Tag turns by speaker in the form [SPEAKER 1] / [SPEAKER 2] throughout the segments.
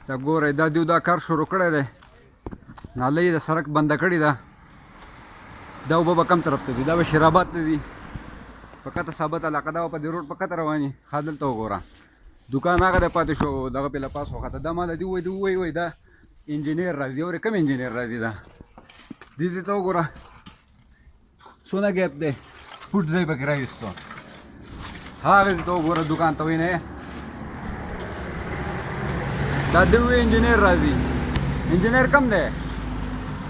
[SPEAKER 1] دا ګورئ دا دیو دا کار شروع کړی دی نالۍ د سړک بنده کړې ده دا اوبه به کم طرف ته ځي دا به شیرآباد ته ځي په کته ثابت علاقه دا په دې روډ په کته رواني ښه دلته وګوره دوکان هغه دی پاتې شو دغه پې له پاس وخته دا ما له دې ووایي دا انجینر راځي اورې کوم انجینر راځي دا دې ته وګوره څونه ګیپ دی فوټ ځای پکې راویستو هغه ته وګوره دوکان ته وینې دا دې وایي انجینر راځي انجینر کم دی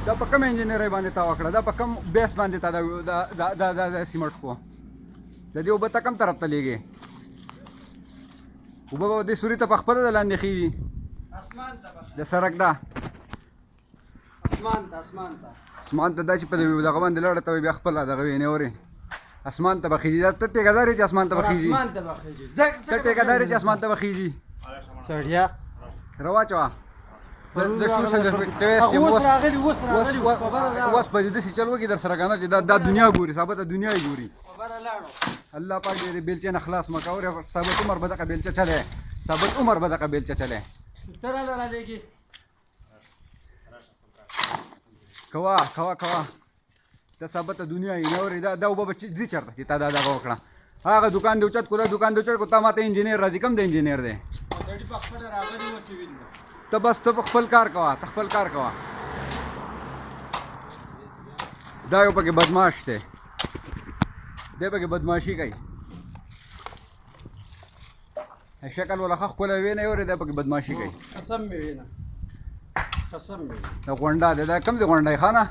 [SPEAKER 1] دا په کوم انجینرۍ باندې تا وکړه دا په کوم بیس باندې تا دا سیمټ کو د دې اوبه ته کوم طرف ته لیږې اوبه به دې سوري ته په خپله د لاندې خېږي د سړک ده اسمان ته دا چې په دغه باندې لاړه ته بیا خپله دغه وینې اورې اسمان ته به خېږي دا ته ټیکهدار یې چې اسمان ته به خېږي ته ټیکهدار یې چې اسمان ته به خېږي
[SPEAKER 2] سړیا
[SPEAKER 1] رواچوه اوس په دې داسې چل وکړي در سره که نه چې دا دنیا ګوري ثابته دنیا یې ګوري الله پاک دې بیلچې نه خلاص مه کوه ثابت عمر به دغه بیلچه چلی ثابت عمر به دغه بیلچه چلی کوه ته ثابته دنیا یې نه اورې دا اوبه به ځي چېرته چې تا دا دغه وکړه هغه دوکان دې اوچت کړو دا دوکان دې اوچت کړو تا ما ته انجینر راځي کوم د انجینر دی ته بس ته خپل کار کوه ته خپل کار کوه دا یو پکې بدماش دی دی پکې بدماشي کوي شکل والا ښه ښکلی وی نه اورې دی پکې بدماشي کوي دا غونډه دی دا کوم دی غونډه یې ښه نه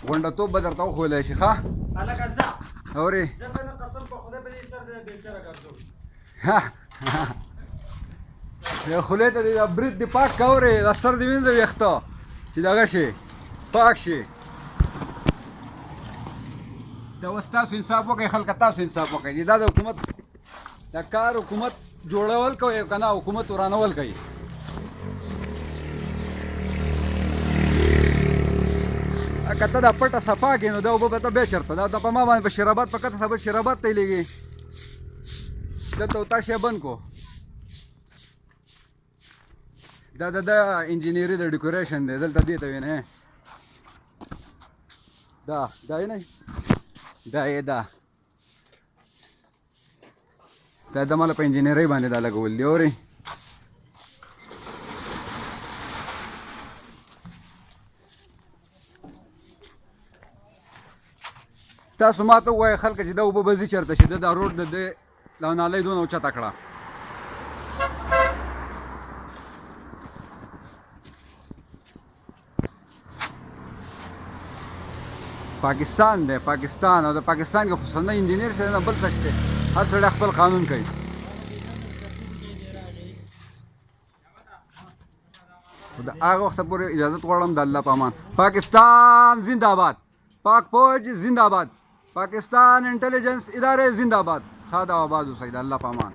[SPEAKER 1] غونډه توب به درته وښویلی شي ښه اورې یا خولې ته دې دا برید دې پاک که اورې دا سر دې وینځه ویښته چې دغه شي پاک شي دا اوس تاسو انصاف وکړئ خلکه تاسو انصاف وکړئ دا د حکومت دا کار حکومت جوړول کوي که نه حکومت ورانول کوي که ته دا پټه صفا کړې نو دا اوبه به ته بیا چېرته دا په ما باندې په شیرآباد په کته ثابت شیرآباد ته یې لېږې دلته تا شی بند کو دا انجینری د ډیکوریشن دی دلته دې ته وینې دا یې نه دا یې دا د ماله په انجینرۍ باندې دا لګول دي اورې تاسو ما ته ووایئ خلکه چې دا اوبه به ځي چېرته چې دا روډ د دې دا نالۍ دونه اوچته کړه پاکستان دی پاکستان او د پاکستان کې خو سنده انجینر شته نه بل څه شته هر سړی خپل قانون کوي خو د هغه وخته پورې اجازت غواړم د الله په امان پاکستان زنده باد پاک فوج زنده باد پاکستان انټلیجنس ادارې زنده باد ښاد او آباد اوسئ د الله په امان